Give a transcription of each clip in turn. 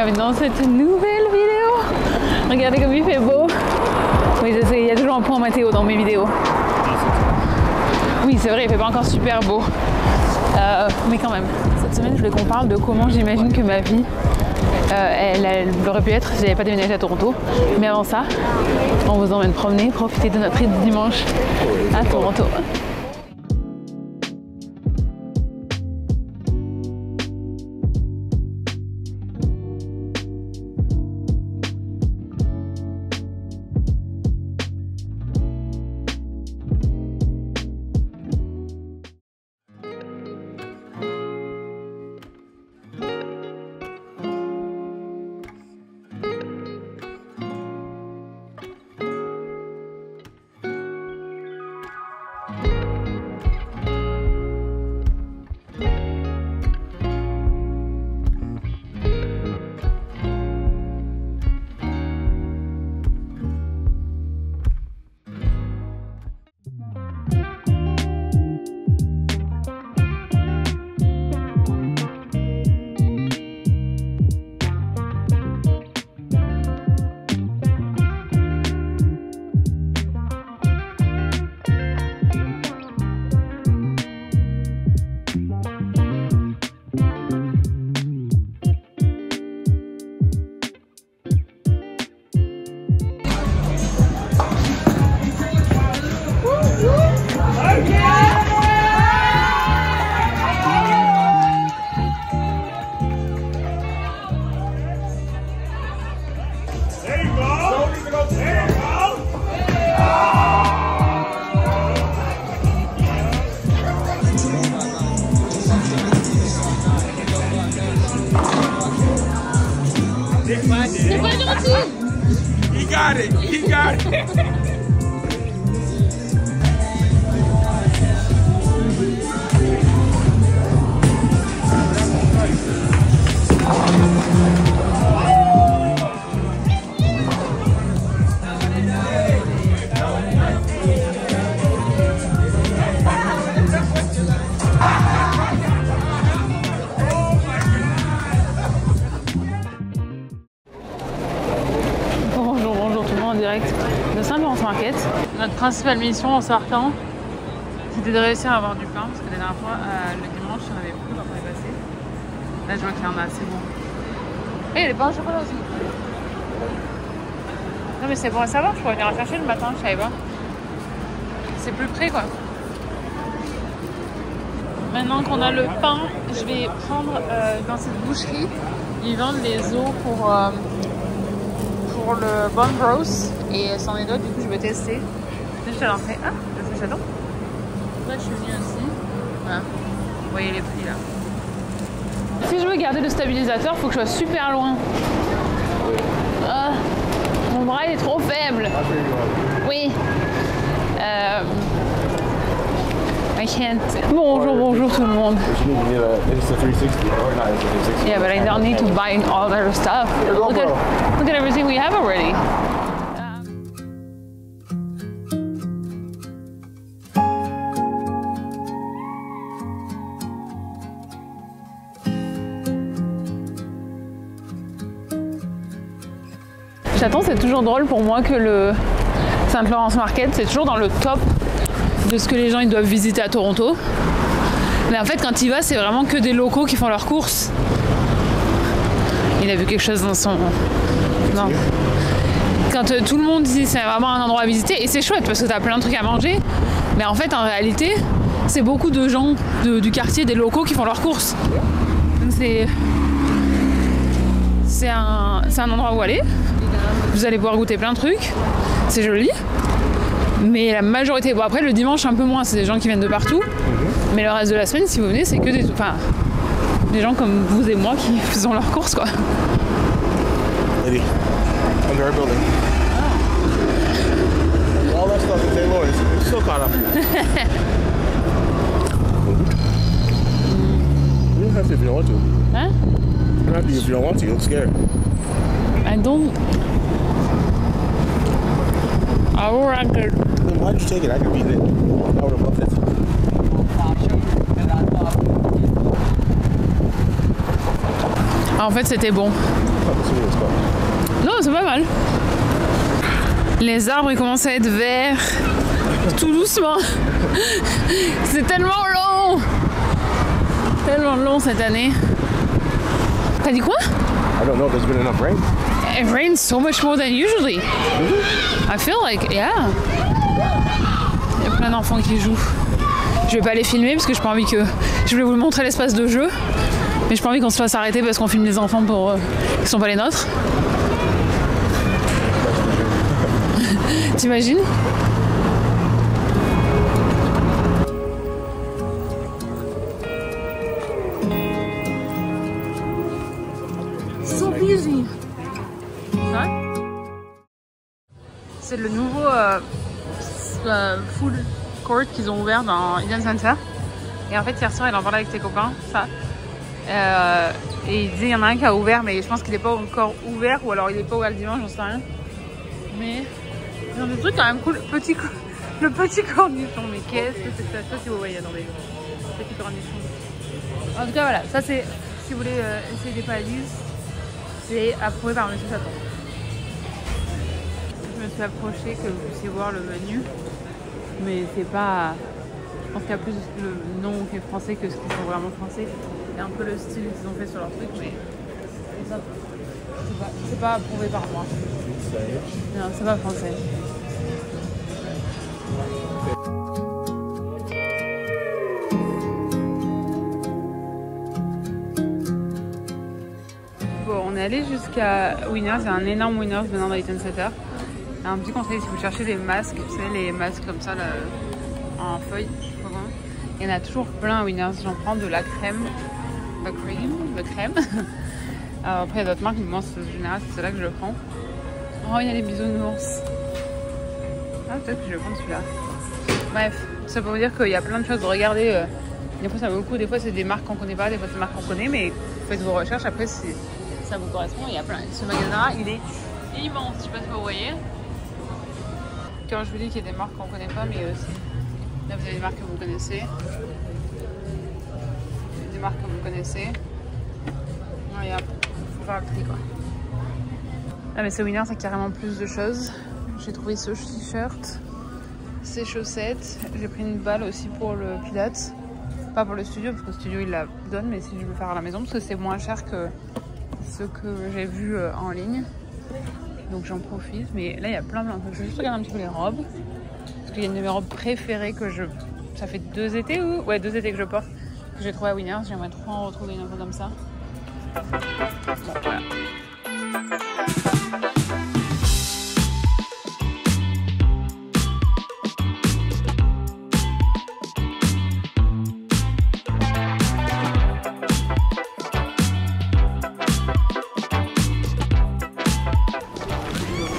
bienvenue dans cette nouvelle vidéo. Regardez comme il fait beau. Oui, je sais, il y a toujours un point météo dans mes vidéos. Oui, c'est vrai, il fait pas encore super beau. Mais quand même, cette semaine, je voulais qu'on parle de comment j'imagine que ma vie, elle aurait pu être si j'avais pas déménagé à Toronto. Mais avant ça, on vous emmène promener, profiter de notre dimanche à Toronto. He got it. He got it. Notre principale mission en sortant, c'était de réussir à avoir du pain, parce que la dernière fois, le dimanche, il n'y en avait plus quand on est passé. Là, je vois qu'il y en a, c'est bon. Et il y a des pains au chocolat aussi. Non mais c'est bon à savoir, je pourrais venir en chercher le matin, je savais pas. C'est plus près quoi. Maintenant qu'on a le pain, je vais prendre dans cette boucherie, ils vendent les os pour le Bone Broth et c'en est d'autres, du coup je vais tester. Je suis à l'entrée. Ah, le château. Là je suis venue aussi. Voilà. Vous voyez les prix là. Si je veux garder le stabilisateur, il faut que je sois super loin. Ah, mon bras il est trop faible. Oui. I can't. Bonjour tout le monde. Yeah, but I don't need to buy all their stuff. Look at everything we have already. Chaton, c'est toujours drôle pour moi que le St. Lawrence Market, c'est toujours dans le top de ce que les gens ils doivent visiter à Toronto. Mais en fait, quand il va, c'est vraiment que des locaux qui font leurs courses. Il a vu quelque chose dans son... Non. Quand tout le monde dit c'est vraiment un endroit à visiter, et c'est chouette parce que t'as plein de trucs à manger, mais en fait, en réalité, c'est beaucoup de gens du quartier, des locaux qui font leurs courses. Donc c'est un endroit où aller. Vous allez pouvoir goûter plein de trucs. C'est joli. Mais la majorité... Bon, après, le dimanche, un peu moins. C'est des gens qui viennent de partout. Mais le reste de la semaine, si vous venez, c'est que des... Enfin, des gens comme vous et moi qui faisons leurs courses, quoi. Lady, under our building. All that stuff in St. Louis, it's still caught up. You don't have to if you don't want to. Huh? You don't have to if you don't want to. You look scared. I don't... Oh, I could... Then why'd you take it? I could beat it. I would have loved it. En fait, c'était bon. Non, c'est pas mal. Les arbres ils commencent à être verts. Tout doucement. C'est tellement long. Tellement long cette année. T'as dit quoi? I don't know, there's been enough rain. It rains so much more than usually. I feel like, yeah. Il y a plein d'enfants qui jouent. Je vais pas les filmer parce que j'ai pas envie que... Je voulais vous montrer l'espace de jeu. Mais j'ai pas envie qu'on se fasse arrêter parce qu'on filme des enfants pour qui sont pas les nôtres. T'imagines? So busy. C'est le nouveau food court qu'ils ont ouvert dans Eden Center. Et en fait hier soir il en parlait avec tes copains, ça. Et il disait il y en a un qui a ouvert mais je pense qu'il n'est pas encore ouvert ou alors il n'est pas ouvert le dimanche, j'en sais rien. Mais ils ont des trucs quand même cool. Le petit cornichon, mais qu'est-ce que c'est ça? Je sais pas si vous voyez, attendez. Petit cornichon. En tout cas voilà, ça c'est, si vous voulez essayer des palises, c'est approuvé par Monsieur Chaton. Je me suis approchée que vous puissiez voir le menu, mais c'est pas... Je pense qu'il y a plus le nom qui est français que ce qui sont vraiment français. Il y a un peu le style qu'ils ont fait sur leur truc, mais ça, c'est pas approuvé par moi. Non, c'est pas français. Bon, on est allé jusqu'à Winners, il y a un énorme Winners venant dans Eaton Center. Un petit conseil, si vous cherchez des masques, vous savez, les masques comme ça là, en feuilles, il y en a toujours plein à Winners. J'en prends de la crème, de crème. Alors après, il y a d'autres marques, mais moi, en général, c'est là que je le prends. Oh, il y a les bisounours. Ah, peut-être que je vais prendre celui-là. Bref, ça pour vous dire qu'il y a plein de choses à regarder. Des fois, ça vaut le coup, des fois, c'est des marques qu'on connaît pas, des fois, c'est des marques qu'on connaît, mais faites vos recherches. Après, si ça vous correspond, il y a plein. Ce magasin-là, il est immense. Je sais pas si vous voyez. Quand je vous dis qu'il y a des marques qu'on connaît pas, mais aussi. Là, vous avez des marques que vous connaissez. Des marques que vous connaissez. Regarde, faut faire le prix, quoi. Ah, mais ce Winners, c'est carrément plus de choses. J'ai trouvé ce t-shirt, ces chaussettes. J'ai pris une balle aussi pour le pilates. Pas pour le studio, parce que le studio, il la donne, mais si je veux faire à la maison, parce que c'est moins cher que ce que j'ai vu en ligne. Donc j'en profite. Mais là, il y a plein de trucs. Je vais juste regarder un petit peu les robes. Parce qu'il y a une de mes robes préférées que je... Ça fait 2 étés ou... Ouais, 2 étés que je porte. Que j'ai trouvé à Winners. J'aimerais trop en retrouver une un peu comme ça. Bon, voilà.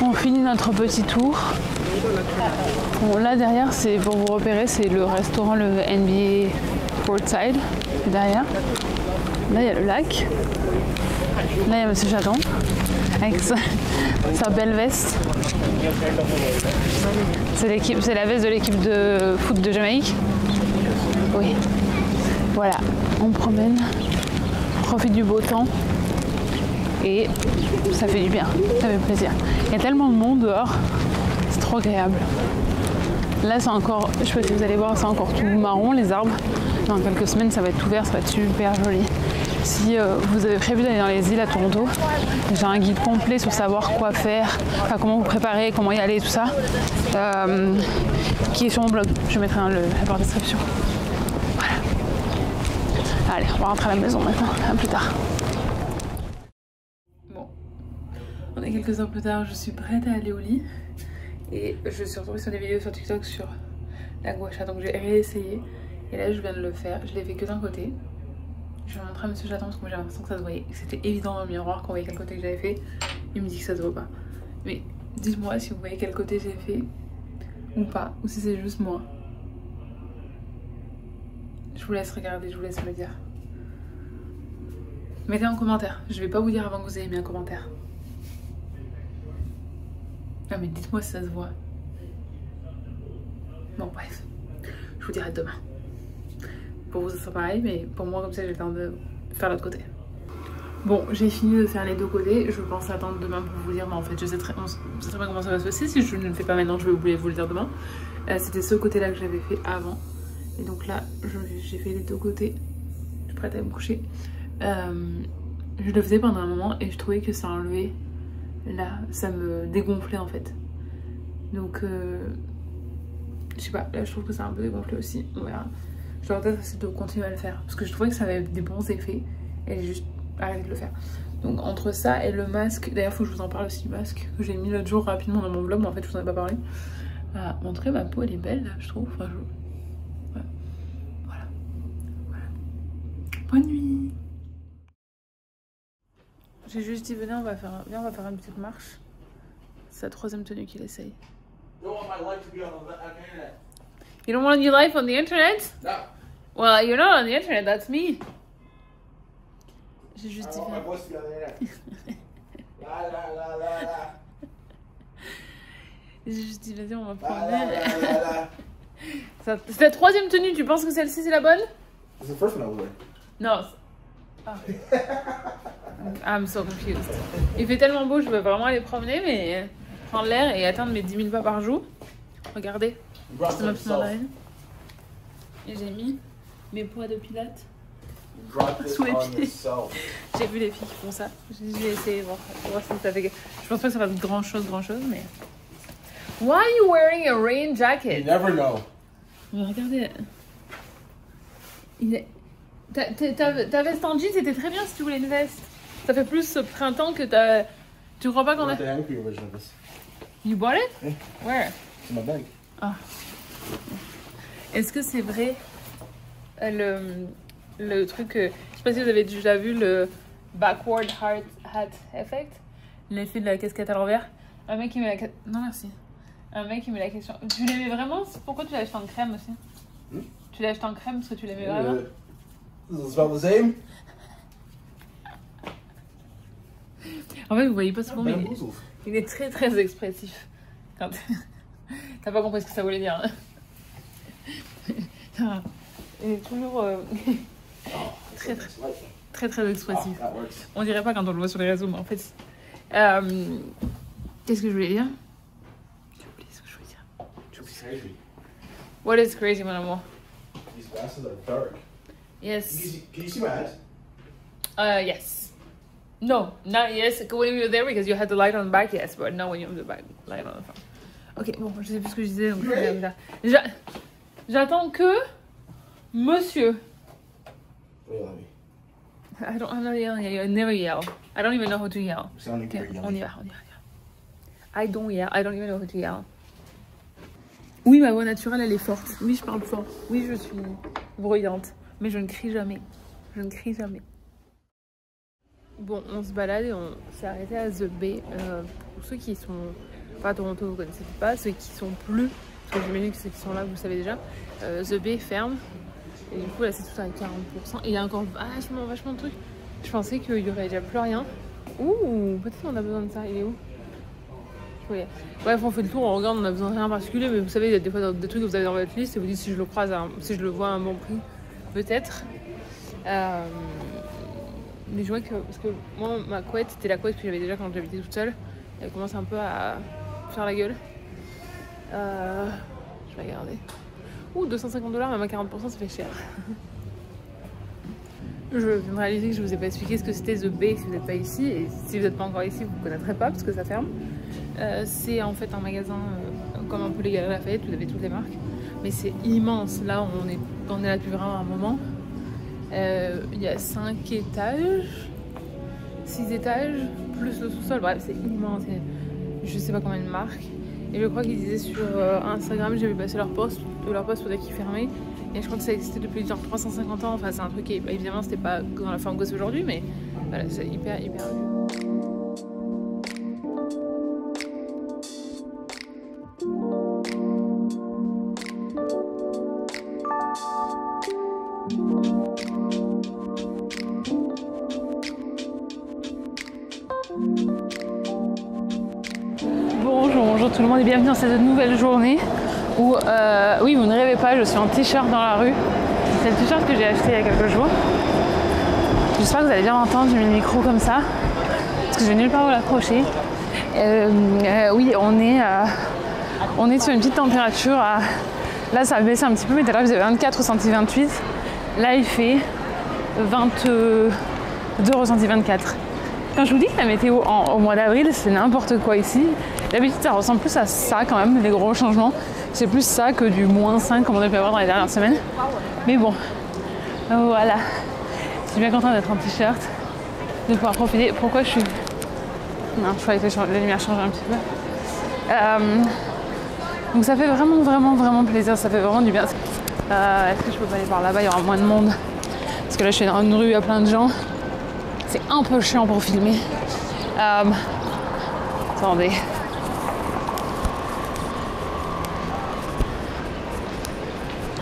On finit notre petit tour. Bon, là derrière, c'est pour vous repérer, c'est le restaurant, le NBA Courtside. Derrière. Là, il y a le lac. Là, il y a Monsieur Chaton avec sa belle veste. C'est la veste de l'équipe de foot de Jamaïque. Oui. Voilà, on promène, on profite du beau temps et ça fait du bien, ça fait plaisir. Il y a tellement de monde dehors, c'est trop agréable. Là, c'est encore, je sais pas si vous allez voir, c'est encore tout marron les arbres. Dans quelques semaines, ça va être tout vert, ça va être super joli. Si vous avez prévu d'aller dans les îles à Toronto, j'ai un guide complet sur savoir quoi faire, enfin, comment vous préparer, comment y aller, tout ça, qui est sur mon blog. Je mettrai la barre de description. Voilà. Allez, on va rentrer à la maison maintenant, à plus tard. Bon, on est quelques heures plus tard, je suis prête à aller au lit. Et je suis retombée sur des vidéos sur TikTok sur la gua sha, donc j'ai réessayé. Et là, je viens de le faire, je l'ai fait que d'un côté. Je vais montrer à Monsieur Chaton parce que moi j'ai l'impression que ça se voyait. C'était évident dans le miroir qu'on voyait quel côté que j'avais fait. Il me dit que ça se voit pas. Mais dites-moi si vous voyez quel côté j'ai fait ou pas, ou si c'est juste moi. Je vous laisse regarder, je vous laisse me dire. Mettez en commentaire. Je vais pas vous dire avant que vous ayez mis un commentaire. Ah mais dites-moi si ça se voit. Bon bref, je vous dirai demain. Pour vous, ça sera pareil, mais pour moi, comme ça, j'ai le temps de faire l'autre côté. Bon, j'ai fini de faire les deux côtés. Je pense attendre demain pour vous dire. Mais en fait, je sais très bien comment ça va se passer. Si je ne le fais pas maintenant, je vais vous le dire demain. C'était ce côté-là que j'avais fait avant. Et donc là, j'ai fait les deux côtés. Je suis prête à me coucher. Je le faisais pendant un moment et je trouvais que ça enlevait. Là, ça me dégonflait en fait. Donc, je sais pas. Là, je trouve que ça a un peu dégonflé aussi. On verra. Je dois peut-être essayer de continuer à le faire. Parce que je trouvais que ça avait des bons effets. Et j'ai juste arrêté de le faire. Donc entre ça et le masque, d'ailleurs il faut que je vous en parle aussi du masque que j'ai mis l'autre jour rapidement dans mon vlog, mais en fait je vous en ai pas parlé. Montrer ma peau, elle est belle là je trouve. Enfin, ouais. Voilà. Bonne nuit. J'ai juste dit venez on va faire une petite marche. C'est la troisième tenue qu'il essaye. You don't want your life on the internet? No. Well, you're not on the internet, that's me. J'ai juste dit. J'ai juste dit vas-y on va prendre. C'est la troisième tenue, tu penses que celle-ci c'est la bonne? It's the first one I wear. Non. Oh. I'm so confused. Il fait tellement beau, je veux vraiment aller promener, mais prendre l'air et atteindre mes 10 000 pas par jour. Regardez, c'est ma petite mandarine. Et j'ai mis mes poids de pilates sous les pieds. J'ai vu les filles qui font ça. J'ai essayé de voir si ça fait. Je pense pas que ça fasse grand chose, mais. Why are you wearing a rain jacket? You never know. Mais regardez. Ta veste en jean c'était très bien si tu voulais une veste. Ça fait plus printemps que ta. Tu crois pas qu'on a. You bought it? Yeah. Where? In my bag. Ah. Est-ce que c'est vrai le truc que. Je sais pas si vous avez déjà vu le backward hat effect, l'effet de la casquette à l'envers. Un mec qui met la. Non merci. Un mec qui met la question. Tu l'aimais vraiment? Pourquoi tu l'as acheté en crème aussi? Tu l'as acheté en crème parce que tu l'aimais vraiment? It's about the same. En fait, vous voyez pas souvent, mais il est très très expressif. Quand t'as pas compris ce que ça voulait dire. Il est toujours très expressif. On dirait pas quand on le voit sur les réseaux, mais en fait. Qu'est-ce que je voulais dire? J'ai oublié ce que je voulais dire. Crazy. What is crazy, mon amour? These glasses are dark. Yes. Can you see my eyes? Yes. No, not yes. When you were there because you had the light on the back, yes, but not when you have the back light on the front. Ok, bon, je sais plus ce que je disais. Donc j'attends que monsieur. I'm not yelling at you. I never yell. I don't even know how to yell. Okay, on y va. I don't yell. I don't even know how to yell. Oui, ma voix naturelle, elle est forte. Oui, je parle fort. Oui, je suis bruyante. Mais je ne crie jamais. Bon, on se balade et on s'est arrêté à The Bay. Pour ceux qui sont pas à Toronto, vous connaissez pas. Ceux qui sont plus, parce que j'imagine que ceux qui sont là, vous le savez déjà. The Bay ferme. Et du coup, là, c'est tout à 40%. Et il y a encore vachement de trucs. Je pensais qu'il y aurait déjà plus rien. Ouh, peut-être qu'on a besoin de ça. Il est où? Ouais. Bref, on fait le tour, on regarde, on a besoin de rien en particulier. Mais vous savez, il y a des fois des trucs que vous avez dans votre liste et vous dites si je le croise, si je le vois à un bon prix, peut-être. Mais je vois que, parce que moi, ma couette, c'était la couette que j'avais déjà quand j'habitais toute seule. Elle commence un peu à faire la gueule. Je vais regarder. Ouh, 250 $, même à 40%, ça fait cher. Je viens de réaliser que je vous ai pas expliqué ce que c'était The Bay si vous n'êtes pas ici. Et si vous n'êtes pas encore ici, vous ne connaîtrez pas parce que ça ferme. C'est en fait un magasin comme un peu les Galeries Lafayette, vous avez toutes les marques. Mais c'est immense. Là, on est là depuis vraiment un moment. Il y a 5 étages, 6 étages, plus le sous-sol. Bref, c'est immense. Je sais pas combien de marques. Et je crois qu'ils disaient sur Instagram, j'ai vu passer leur post peut-être qu'ils fermaient. Et je crois que ça existait depuis genre 350 ans. Enfin, c'est un truc qui, évidemment, c'était pas dans la forme que c'est aujourd'hui, mais voilà, c'est hyper vieux. Bonjour tout le monde et bienvenue dans cette nouvelle journée où, oui, vous ne rêvez pas, je suis en t-shirt dans la rue. C'est le t-shirt que j'ai acheté il y a quelques jours. J'espère que vous allez bien m'entendre, j'ai mis le micro comme ça, parce que je vais nulle part où l'accrocher. Oui, on est sur une petite température. Là, ça a baissé un petit peu, mais tout à l'heure, il faisait 24 ressenti 28. Là, il fait 22 ressenti 24. Quand je vous dis que la météo au mois d'avril, c'est n'importe quoi ici, d'habitude, ça ressemble plus à ça quand même, les gros changements. C'est plus ça que du -5 comme on a pu avoir dans les dernières semaines. Mais bon, voilà. Je suis bien contente d'être en t-shirt, de pouvoir profiter. Pourquoi je suis... Non, je croyais que les lumières changent un petit peu. Donc ça fait vraiment plaisir, ça fait vraiment du bien. Est-ce que je peux pas aller par là-bas, il y aura moins de monde. Parce que là je suis dans une rue, il y a plein de gens. C'est un peu chiant pour filmer. Attendez.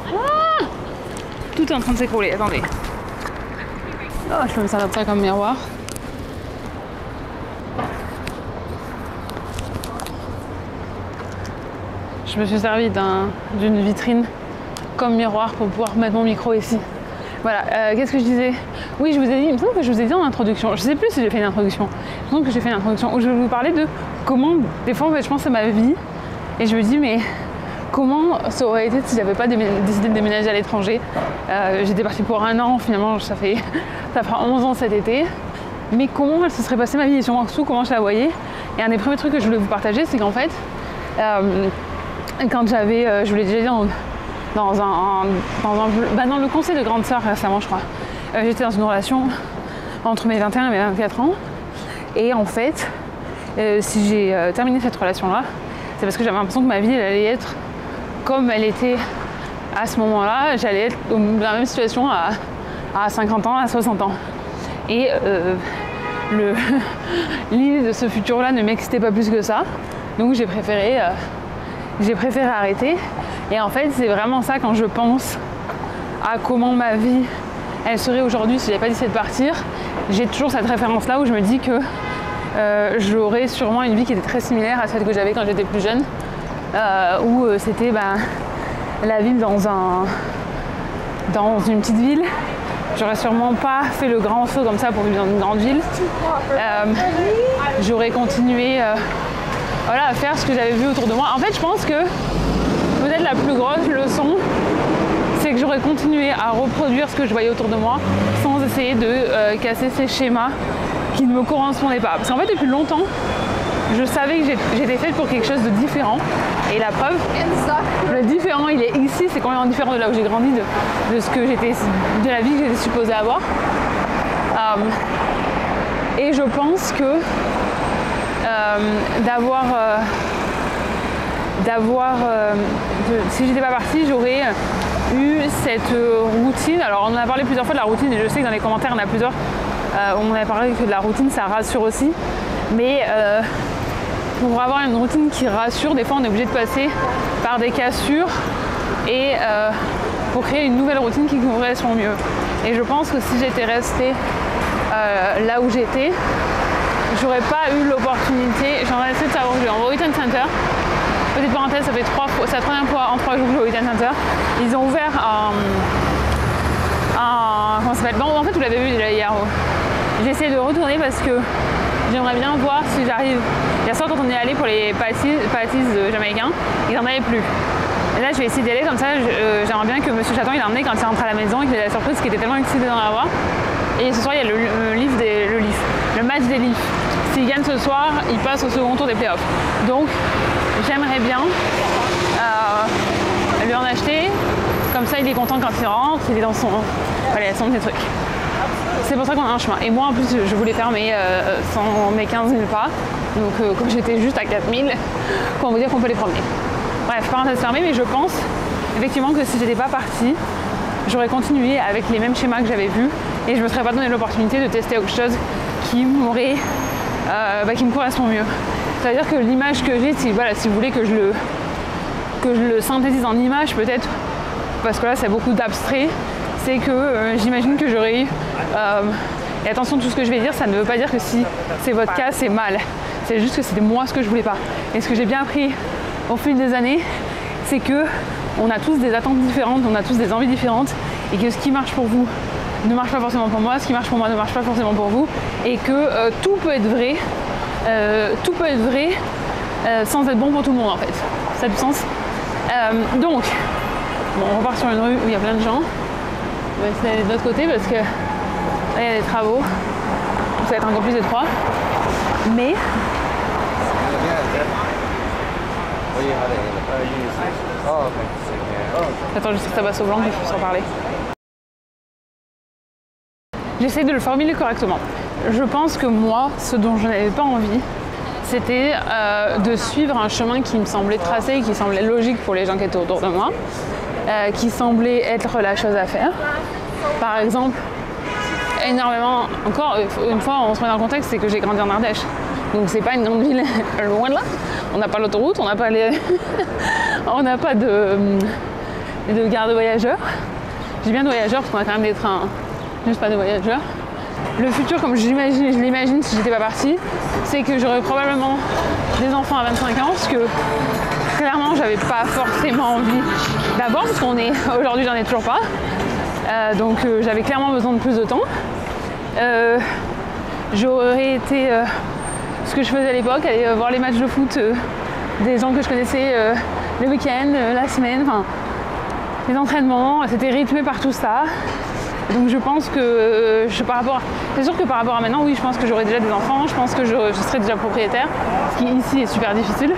Ah, tout est en train de s'écrouler, attendez. Oh, je peux me servir de ça comme miroir. Je me suis servi d'une vitrine comme miroir pour pouvoir mettre mon micro ici. Voilà, qu'est-ce que je disais? Oui, je vous ai dit, il me semble que je vous ai dit en introduction, je sais plus si j'ai fait une introduction, il me semble que j'ai fait une introduction où je vais vous parler de comment, des fois en fait je pense à ma vie et je me dis mais comment ça aurait été si j'avais pas décidé de déménager à l'étranger. J'étais partie pour 1 an, finalement ça fera 11 ans cet été, mais comment elle se serait passée ma vie et surtout comment je la voyais. Et un des premiers trucs que je voulais vous partager, c'est qu'en fait, quand j'avais, je vous l'ai déjà dit dans le conseil de grande sœur récemment je crois, j'étais dans une relation entre mes 21 et mes 24 ans et en fait si j'ai terminé cette relation là c'est parce que j'avais l'impression que ma vie elle allait être comme elle était à ce moment là, j'allais être dans la même situation à 50 ans, à 60 ans et l'idée de ce futur là ne m'excitait pas plus que ça, donc j'ai préféré arrêter. Et en fait, c'est vraiment ça quand je pense à comment ma vie elle serait aujourd'hui si j'avais pas décidé de partir. J'ai toujours cette référence-là où je me dis que j'aurais sûrement une vie qui était très similaire à celle que j'avais quand j'étais plus jeune, où c'était la vie dans une petite ville. J'aurais sûrement pas fait le grand saut comme ça pour vivre dans une grande ville. J'aurais continué à faire ce que j'avais vu autour de moi. En fait, je pense que peut-être la plus grosse leçon, c'est que j'aurais continué à reproduire ce que je voyais autour de moi sans essayer de casser ces schémas qui ne me correspondaient pas. Parce qu'en fait, depuis longtemps, je savais que j'étais faite pour quelque chose de différent. Et la preuve, le différent, il est ici, c'est complètement différent de là où j'ai grandi, de ce que j'étais, de la vie que j'étais supposée avoir. Et je pense que si j'étais pas partie, j'aurais eu cette routine. Alors on en a parlé plusieurs fois de la routine et je sais que dans les commentaires il y en a plusieurs, on a parlé que de la routine ça rassure aussi, mais pour avoir une routine qui rassure, des fois on est obligé de passer par des cassures et pour créer une nouvelle routine qui correspond mieux. Et je pense que si j'étais restée là où j'étais, j'aurais pas eu l'opportunité. J'en ai essayé de savoir que je vais en Worthington Center. Petite parenthèse, ça fait c'est la première fois en 3 jours que je vais au Worthington Center. Ils ont ouvert comment ça s'appelle? Bon, en fait, vous l'avez vu déjà hier. J'ai essayé de retourner parce que j'aimerais bien voir si j'arrive. Hier soir, quand on est allé pour les patties jamaïcains, ils n'en avaient plus. Et là, je vais essayer d'y aller comme ça. J'aimerais bien que Monsieur Chaton il a emmené quand il rentre à la maison et qu'il ait la surprise qu'il était tellement excité d'en avoir. Et ce soir, il y a le match des Leafs. S'il gagne ce soir, il passe au second tour des playoffs. Donc, j'aimerais bien lui en acheter. Comme ça, il est content quand il rentre, il est dans son petit truc. C'est pour ça qu'on a un chemin. Et moi, en plus, je voulais faire mes 15 000 pas. Donc, comme j'étais juste à 4 000, pour vous dire qu'on peut les promener. Bref, parenthèse fermée, mais je pense effectivement que si j'étais pas partie, j'aurais continué avec les mêmes schémas que j'avais vus et je me serais pas donné l'opportunité de tester autre chose qui m'aurait, qui me correspond mieux. C'est-à-dire que l'image que j'ai, si vous voulez que je le synthétise en image peut-être, parce que là c'est beaucoup d'abstrait, c'est que j'imagine que j'aurais eu, et attention tout ce que je vais dire, ça ne veut pas dire que si c'est votre cas c'est mal, c'est juste que c'était moi ce que je voulais pas. Et ce que j'ai bien appris au fil des années, c'est que on a tous des attentes différentes, on a tous des envies différentes et que ce qui marche pour vous ne marche pas forcément pour moi, ce qui marche pour moi ne marche pas forcément pour vous, et que tout peut être vrai, sans être bon pour tout le monde en fait. Ça a du sens. Donc, bon, on repart sur une rue où il y a plein de gens. On va essayer d'aller de l'autre côté parce que là il y a des travaux, donc ça va être encore plus étroit. Mais attends, juste que ça passe au blanc, je peux s'en parler. J'essaie de le formuler correctement. Je pense que moi, ce dont je n'avais pas envie, c'était de suivre un chemin qui me semblait tracé, qui semblait logique pour les gens qui étaient autour de moi, qui semblait être la chose à faire. Par exemple, énormément, encore une fois, on se met dans le contexte, c'est que j'ai grandi en Ardèche. Donc c'est pas une grande ville loin de là. On n'a pas l'autoroute, on n'a pas les... on n'a pas de gare de voyageurs. J'ai bien de voyageurs parce qu'on a quand même des trains, juste pas de voyageurs. Le futur, comme je l'imagine si j'étais pas partie, c'est que j'aurais probablement des enfants à 25 ans, parce que clairement j'avais pas forcément envie d'abord, parce qu'on est aujourd'hui j'en ai toujours pas. Donc j'avais clairement besoin de plus de temps. J'aurais été ce que je faisais à l'époque, aller voir les matchs de foot des gens que je connaissais le week-end, la semaine, enfin les entraînements, c'était rythmé par tout ça. Donc je pense que c'est sûr que par rapport à maintenant, oui, je pense que j'aurais déjà des enfants, je pense que je serais déjà propriétaire, ce qui ici est super difficile,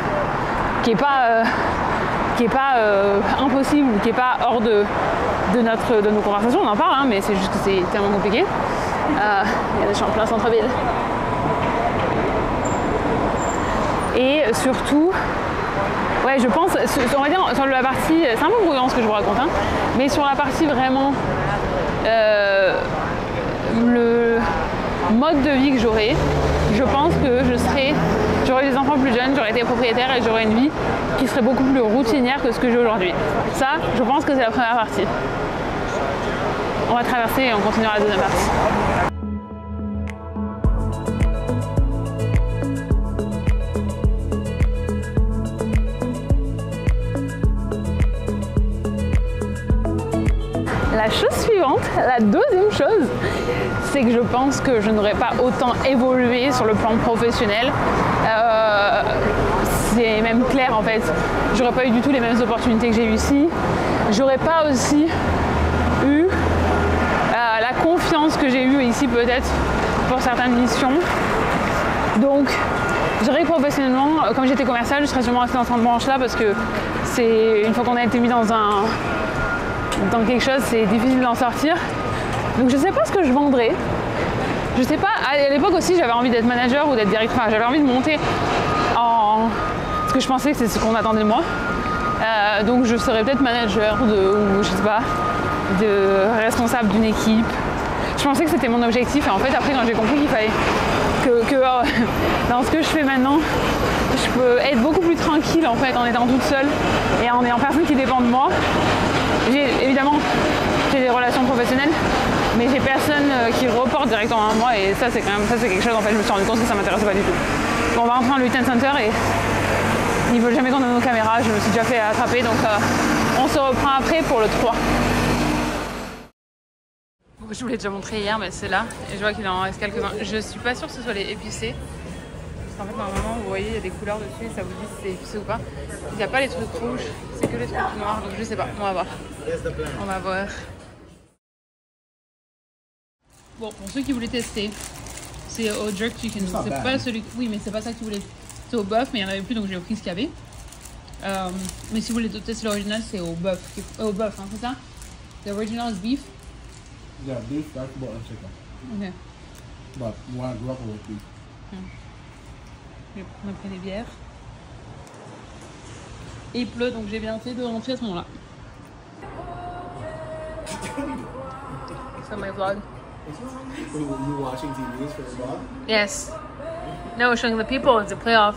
qui est pas impossible, qui est pas hors de nos conversations, on en parle, hein, mais c'est juste que c'est tellement compliqué. Il y a des champs plein centre-ville. Et surtout, ouais, je pense, on va dire sur la partie, c'est un peu brouillant ce que je vous raconte, hein, mais sur la partie vraiment le mode de vie que j'aurais, je pense que j'aurais des enfants plus jeunes, j'aurais été propriétaire et j'aurais une vie qui serait beaucoup plus routinière que ce que j'ai aujourd'hui. Ça, je pense que c'est la première partie. On va traverser et on continuera la deuxième partie. La chose suivante, la deuxième chose, c'est que je pense que je n'aurais pas autant évolué sur le plan professionnel. C'est même clair en fait. J'aurais pas eu du tout les mêmes opportunités que j'ai eues ici. J'aurais pas aussi eu la confiance que j'ai eue ici peut-être pour certaines missions. Donc, je dirais que professionnellement, comme j'étais commerciale, je serais sûrement restée dans cette branche-là parce que c'est une fois qu'on a été mis dans quelque chose, c'est difficile d'en sortir. Donc je sais pas ce que je vendrais. Je sais pas, à l'époque aussi j'avais envie d'être manager ou d'être directeur, enfin, j'avais envie de monter en... Parce que je pensais que c'est ce qu'on attendait de moi. Donc je serais peut-être manager ou je sais pas, de responsable d'une équipe. Je pensais que c'était mon objectif et en fait après quand j'ai compris qu'il fallait que dans ce que je fais maintenant, je peux être beaucoup plus tranquille en fait en étant toute seule et en ayant personne qui dépend de moi. Évidemment, j'ai des relations professionnelles, mais j'ai personne qui reporte directement à moi et ça c'est quelque chose en fait je me suis rendu compte que ça m'intéressait pas du tout. Bon, on va rentrer dans le Witten Center et ils veulent jamais qu'on ait nos caméras, je me suis déjà fait attraper donc on se reprend après pour le 3. Je vous l'ai déjà montré hier mais c'est là et je vois qu'il en reste quelques-uns. Je suis pas sûre que ce soit les épicés. Parce qu'en fait normalement vous voyez il y a des couleurs dessus et ça vous dit si c'est épicé ou pas. Il n'y a pas les trucs rouges, c'est que les trucs noirs donc je sais pas, on va voir. On va voir. Bon, pour ceux qui voulaient tester, c'est au jerk chicken. C'est pas celui. Oui, mais c'est pas ça que tu voulais. C'est au bœuf, mais il n'y en avait plus donc j'ai pris ce qu'il y avait. Mais si vous voulez tester l'original, c'est au bœuf. Au bœuf, hein, c'est ça? The original is beef? Yeah, beef, that's button chicken. Ok. But you want to grapple with beef. On a pris des bières. Et il pleut donc j'ai bien fait de rentrer à ce moment-là. So my vlog. You watching TVs for your vlog? Yes. No, showing the people. It's a playoff.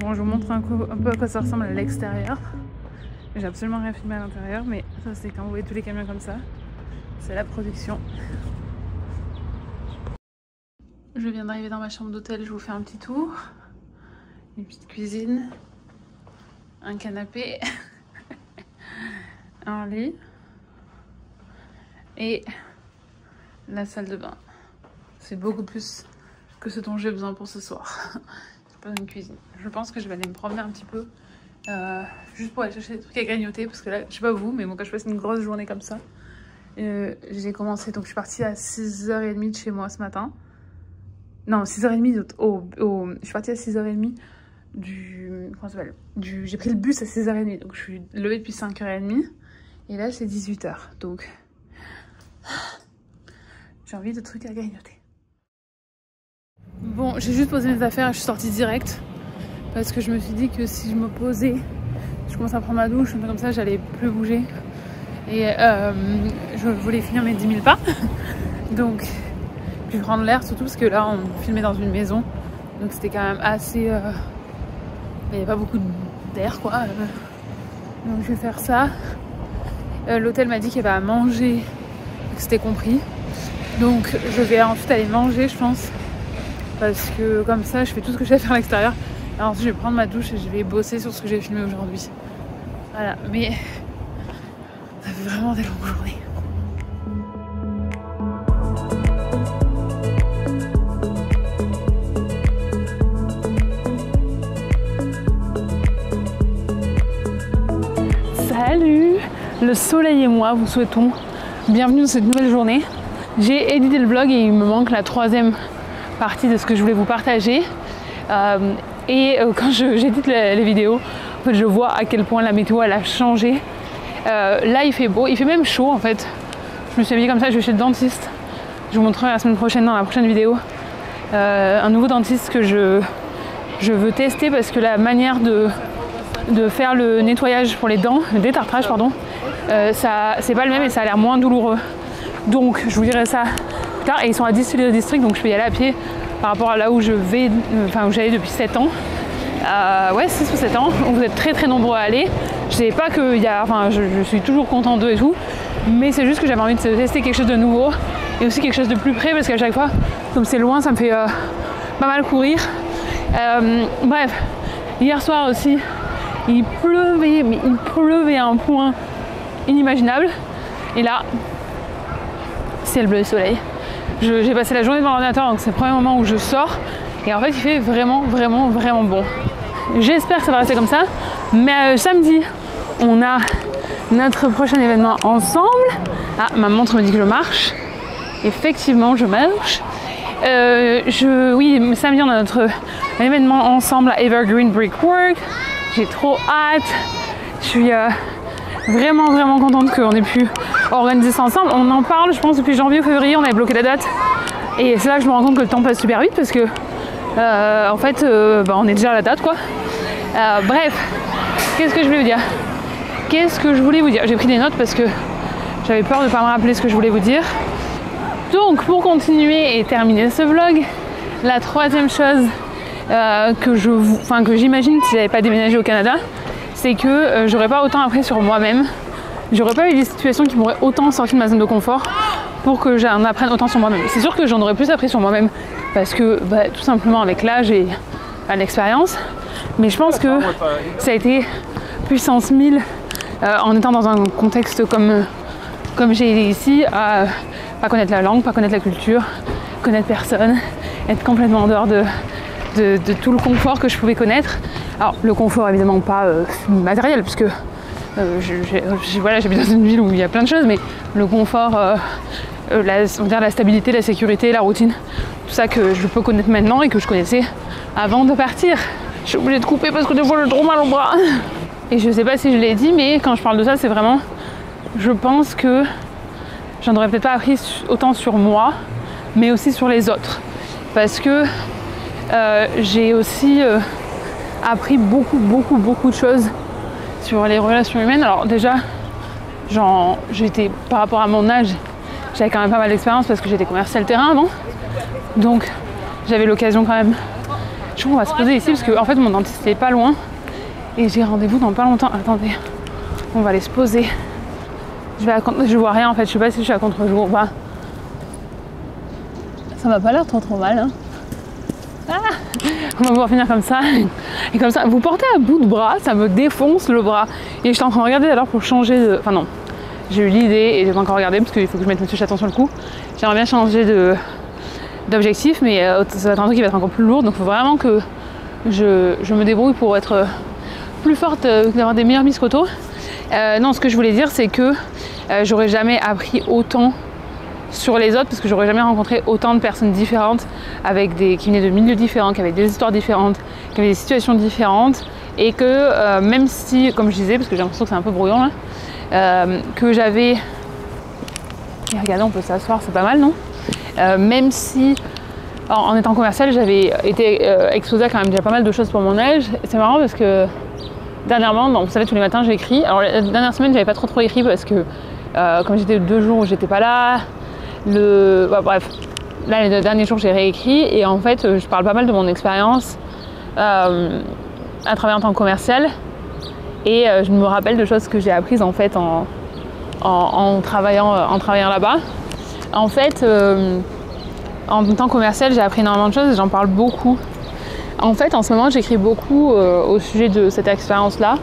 Bon, je vous montre un peu à quoi ça ressemble à l'extérieur. J'ai absolument rien filmé à l'intérieur, mais ça c'est quand vous voyez tous les camions comme ça. C'est la production. Je viens d'arriver dans ma chambre d'hôtel, je vous fais un petit tour. Une petite cuisine, un canapé, un lit et la salle de bain. C'est beaucoup plus que ce dont j'ai besoin pour ce soir. C'est pas une cuisine. Je pense que je vais aller me promener un petit peu juste pour aller chercher des trucs à grignoter parce que là, je sais pas vous, mais moi quand je passe une grosse journée comme ça, j'ai commencé, donc je suis partie à 6h30 de chez moi ce matin. Non, 6h30 je suis partie à 6h30 comment ça s'appelle, j'ai pris le bus à 6h30, donc je suis levée depuis 5h30 et là c'est 18h, donc j'ai envie de trucs à grignoter. Bon, j'ai juste posé mes affaires et je suis sortie direct parce que je me suis dit que si je me posais, je commence à prendre ma douche, un peu comme ça, j'allais plus bouger et je voulais finir mes 10 000 pas donc puis prendre l'air, surtout parce que là on filmait dans une maison, donc c'était quand même assez il n'y avait pas beaucoup d'air quoi, donc je vais faire ça. L'hôtel m'a dit qu'il y avait à manger, que c'était compris, donc je vais ensuite aller manger je pense, parce que comme ça je fais tout ce que j'ai à faire à l'extérieur et ensuite je vais prendre ma douche et je vais bosser sur ce que j'ai filmé aujourd'hui. Voilà, mais ça fait vraiment des longues journées. Salut! Le soleil et moi vous souhaitons bienvenue dans cette nouvelle journée. J'ai édité le vlog et il me manque la troisième partie de ce que je voulais vous partager. Quand j'édite les vidéos, en fait, je vois à quel point la météo elle a changé. Là il fait beau, il fait même chaud en fait. Je me suis habillée comme ça, je vais chez le dentiste. Je vous montrerai la semaine prochaine dans la prochaine vidéo. Un nouveau dentiste que je veux tester parce que la manière de faire le nettoyage pour les dents, le détartrage pardon, c'est pas le même et ça a l'air moins douloureux. Donc je vous dirai ça plus tard. Et ils sont à 10 le district, donc je peux y aller à pied par rapport à là où je vais, où j'allais depuis 7 ans. Ouais, 6 ou 7 ans. Vous êtes très très nombreux à aller. Je sais pas que je suis toujours contente d'eux et tout, mais c'est juste que j'avais envie de tester quelque chose de nouveau et aussi quelque chose de plus près parce qu'à chaque fois, comme c'est loin, ça me fait pas mal courir. Bref, hier soir aussi, il pleuvait, mais il pleuvait à un point inimaginable. Et là, ciel bleu et soleil. J'ai passé la journée devant l'ordinateur, donc c'est le premier moment où je sors. Et en fait, il fait vraiment, vraiment, vraiment bon. J'espère que ça va rester comme ça. Mais samedi, on a notre prochain événement ensemble. Ah, ma montre me dit que je marche. Effectivement, je marche. Oui, samedi, on a notre événement ensemble à Evergreen Brickwork. J'ai trop hâte. Je suis vraiment, vraiment contente qu'on ait pu organiser ça ensemble. On en parle, je pense, depuis janvier ou février. On avait bloqué la date. Et c'est là que je me rends compte que le temps passe super vite parce que, en fait, on est déjà à la date, quoi. Bref, qu'est-ce que je voulais vous dire? J'ai pris des notes parce que j'avais peur de ne pas me rappeler ce que je voulais vous dire. Donc, pour continuer et terminer ce vlog, la troisième chose que j'imagine si j'avais pas déménagé au Canada, c'est que j'aurais pas autant appris sur moi-même. J'aurais pas eu des situations qui m'auraient autant sorti de ma zone de confort pour que j'en apprenne autant sur moi-même. C'est sûr que j'en aurais plus appris sur moi-même parce que tout simplement avec l'âge et l'expérience. Mais je pense que ça a été puissance 1000 en étant dans un contexte comme j'ai ici, à pas connaître la langue, pas connaître la culture, connaître personne, être complètement en dehors de tout le confort que je pouvais connaître. Alors le confort évidemment pas matériel puisque j'habite dans une ville où il y a plein de choses, mais le confort, la stabilité, la sécurité, la routine, tout ça que je peux connaître maintenant et que je connaissais avant de partir. Je suis obligée de couper parce que des fois j'ai trop mal au bras. Et je sais pas si je l'ai dit, mais quand je parle de ça, c'est vraiment, je pense que j'en aurais peut-être pas appris autant sur moi, mais aussi sur les autres. Parce que j'ai aussi appris beaucoup de choses sur les relations humaines. Alors déjà, j'étais, par rapport à mon âge, j'avais quand même pas mal d'expérience parce que j'étais commercial terrain avant. Donc j'avais l'occasion quand même. Je crois qu'on va se poser ici parce que en fait mon dentiste est pas loin et j'ai rendez-vous dans pas longtemps. Attendez, on va aller se poser. Je vois rien en fait, je sais pas si je suis à contre-jour ou pas. Ça m'a pas l'air trop mal hein. Ah, On va pouvoir finir comme ça. Et comme ça, vous portez à bout de bras, ça me défonce le bras. Et j'étais en train de regarder alors pour changer de... Enfin non, j'ai eu l'idée et j'ai pas encore regardé parce qu'il faut que je mette Monsieur Chaton sur le coup. J'aimerais bien changer d'objectif, mais ça va être un truc qui va être encore plus lourd. Donc il faut vraiment que je me débrouille pour être plus forte, d'avoir des meilleurs biscottos. Non, ce que je voulais dire, c'est que j'aurais jamais appris autant sur les autres parce que j'aurais jamais rencontré autant de personnes différentes qui venaient de milieux différents, qui avaient des histoires différentes, qui avaient des situations différentes et que même si, comme je disais, parce que j'ai l'impression que c'est un peu brouillon là, que j'avais... Et regardez, on peut s'asseoir, c'est pas mal, non? Même si en étant commercial, j'avais été exposée à quand même déjà pas mal de choses pour mon âge. C'est marrant parce que dernièrement, vous savez, tous les matins j'écris. Alors la dernière semaine, j'avais pas trop écrit parce que comme j'étais 2 jours où j'étais pas là, bref, là les 2 derniers jours j'ai réécrit et en fait je parle pas mal de mon expérience à travailler en tant que commercial et je me rappelle de choses que j'ai apprises en fait en travaillant là-bas. En fait, en tant que commercial, j'ai appris énormément de choses et j'en parle beaucoup. En fait, en ce moment, j'écris beaucoup au sujet de cette expérience-là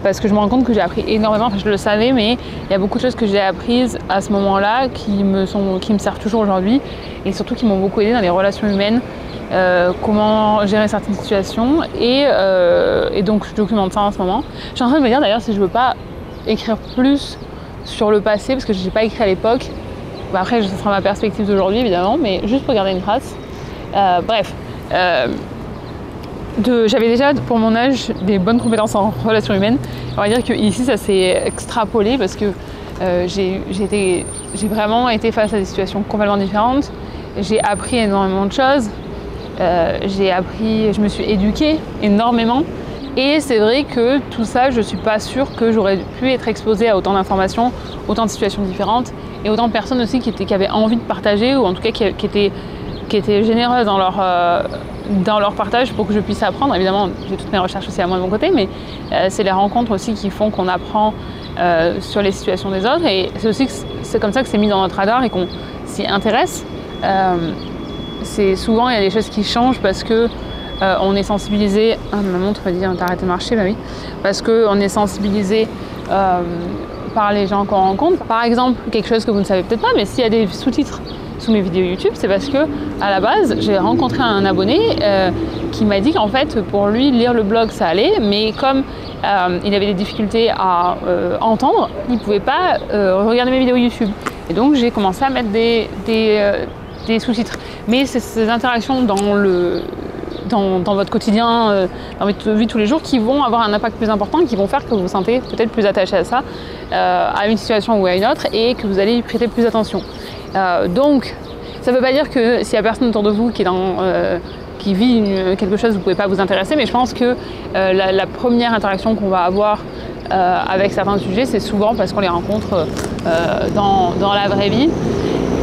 parce que je me rends compte que j'ai appris énormément, enfin je le savais, mais il y a beaucoup de choses que j'ai apprises à ce moment-là qui me servent toujours aujourd'hui et surtout qui m'ont beaucoup aidé dans les relations humaines, comment gérer certaines situations et donc je documente ça en ce moment. Je suis en train de me dire d'ailleurs si je veux pas écrire plus sur le passé parce que je n'ai pas écrit à l'époque. Après, ce sera ma perspective d'aujourd'hui évidemment, mais juste pour garder une trace. Bref. J'avais déjà pour mon âge des bonnes compétences en relations humaines. On va dire qu'ici ça s'est extrapolé parce que j'ai vraiment été face à des situations complètement différentes. J'ai appris énormément de choses. Je me suis éduquée énormément. Et c'est vrai que tout ça, je ne suis pas sûre que j'aurais pu être exposée à autant d'informations, autant de situations différentes et autant de personnes aussi qui avaient envie de partager ou en tout cas qui étaient généreuses dans leur partage pour que je puisse apprendre. Évidemment, j'ai toutes mes recherches aussi à moi de mon côté, mais c'est les rencontres aussi qui font qu'on apprend sur les situations des autres. Et c'est aussi c'est comme ça que c'est mis dans notre radar et qu'on s'y intéresse. C'est souvent, il y a des choses qui changent parce que on est sensibilisé. Ah, ma montre me dit t'as arrêté de marcher, bah oui. Parce qu'on est sensibilisé par les gens qu'on rencontre. Par exemple, quelque chose que vous ne savez peut-être pas, mais s'il y a des sous-titres sous mes vidéos YouTube, c'est parce que à la base j'ai rencontré un abonné qui m'a dit qu'en fait pour lui lire le blog ça allait, mais comme il avait des difficultés à entendre, il ne pouvait pas regarder mes vidéos YouTube. Et donc j'ai commencé à mettre des sous-titres. Mais c'est ces interactions dans votre quotidien, dans votre vie de tous les jours qui vont avoir un impact plus important et qui vont faire que vous vous sentez peut-être plus attaché à ça, à une situation ou à une autre et que vous allez y prêter plus attention. Donc ça ne veut pas dire que s'il n'y a personne autour de vous qui vit quelque chose, vous ne pouvez pas vous intéresser, mais je pense que la première interaction qu'on va avoir avec certains sujets, c'est souvent parce qu'on les rencontre dans la vraie vie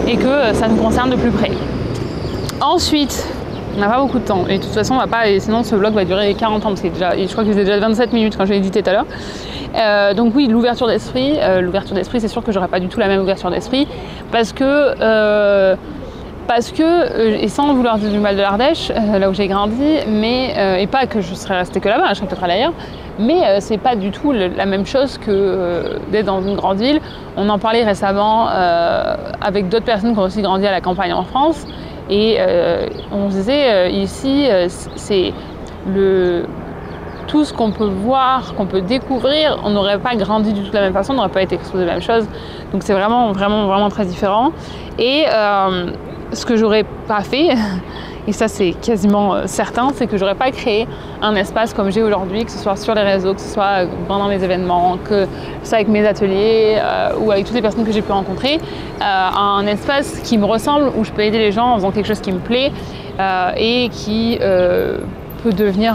et que ça nous concerne de plus près. Ensuite, on n'a pas beaucoup de temps et de toute façon on va pas, sinon ce vlog va durer 40 ans parce que je crois que c'est déjà 27 minutes quand j'ai édité tout à l'heure. Donc oui, l'ouverture d'esprit, c'est sûr que j'aurais pas du tout la même ouverture d'esprit parce que et sans vouloir dire du mal de l'Ardèche, là où j'ai grandi, mais et pas que je serais restée que là-bas, je serais peut-être allée ailleurs, mais c'est pas du tout la même chose que d'être dans une grande ville. On en parlait récemment avec d'autres personnes qui ont aussi grandi à la campagne en France. Et on se disait ici, c'est tout ce qu'on peut voir, qu'on peut découvrir, on n'aurait pas grandi du tout de la même façon, on n'aurait pas été exposé à la même chose. Donc c'est vraiment, vraiment, vraiment très différent. Et ce que j'aurais pas fait, et ça c'est quasiment certain, c'est que j'aurais pas créé un espace comme j'ai aujourd'hui, que ce soit sur les réseaux, que ce soit pendant mes événements, que ce soit avec mes ateliers ou avec toutes les personnes que j'ai pu rencontrer, un espace qui me ressemble, où je peux aider les gens en faisant quelque chose qui me plaît et qui peut devenir,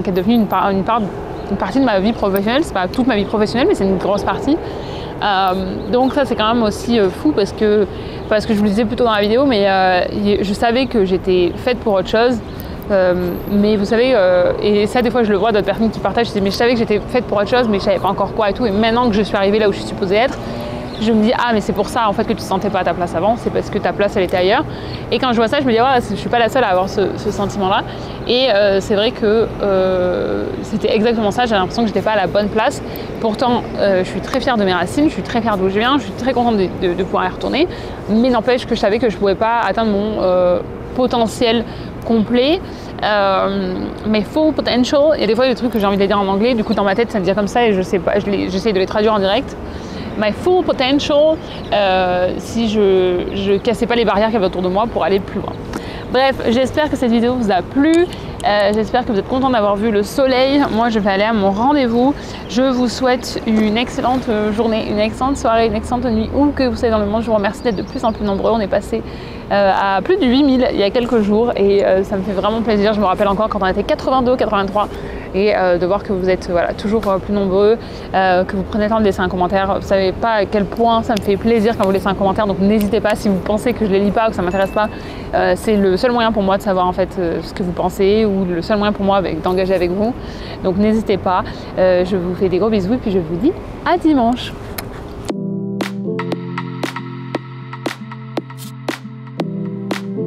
qui est devenu une partie de ma vie professionnelle. C'est pas toute ma vie professionnelle, mais c'est une grosse partie. Donc ça c'est quand même aussi fou parce que je vous le disais plus tôt dans la vidéo, mais je savais que j'étais faite pour autre chose. Mais vous savez, et ça des fois je le vois d'autres personnes qui partagent, mais je savais que j'étais faite pour autre chose, mais je savais pas encore quoi et tout. Et maintenant que je suis arrivée là où je suis supposée être, je me dis ah mais c'est pour ça en fait que tu te sentais pas à ta place avant, c'est parce que ta place elle était ailleurs. Et quand je vois ça, je me dis ouais, je suis pas la seule à avoir ce sentiment-là. Et c'est vrai que c'était exactement ça. J'ai l'impression que j'étais pas à la bonne place. Pourtant, je suis très fière de mes racines, je suis très fière d'où je viens, je suis très contente de pouvoir y retourner. Mais n'empêche que je savais que je pouvais pas atteindre mon potentiel complet. Mais full potential, il y a des fois des trucs que j'ai envie de les dire en anglais, du coup dans ma tête ça me dit comme ça et je sais pas, j'essaie de les traduire en direct. My full potential, si je cassais pas les barrières qu'il y avait autour de moi pour aller plus loin. Bref, j'espère que cette vidéo vous a plu, j'espère que vous êtes content d'avoir vu le soleil. Moi je vais aller à mon rendez-vous, je vous souhaite une excellente journée, une excellente soirée, une excellente nuit, où que vous soyez dans le monde. Je vous remercie d'être de plus en plus nombreux, on est passé à plus de 8000 il y a quelques jours et ça me fait vraiment plaisir. Je me rappelle encore quand on était 82, 83 et de voir que vous êtes voilà, toujours plus nombreux, que vous prenez le temps de laisser un commentaire. Vous savez pas à quel point ça me fait plaisir quand vous laissez un commentaire, donc n'hésitez pas si vous pensez que je les lis pas ou que ça m'intéresse pas. C'est le seul moyen pour moi de savoir en fait ce que vous pensez, ou le seul moyen pour moi d'engager avec vous, donc n'hésitez pas. Je vous fais des gros bisous et puis je vous dis à dimanche.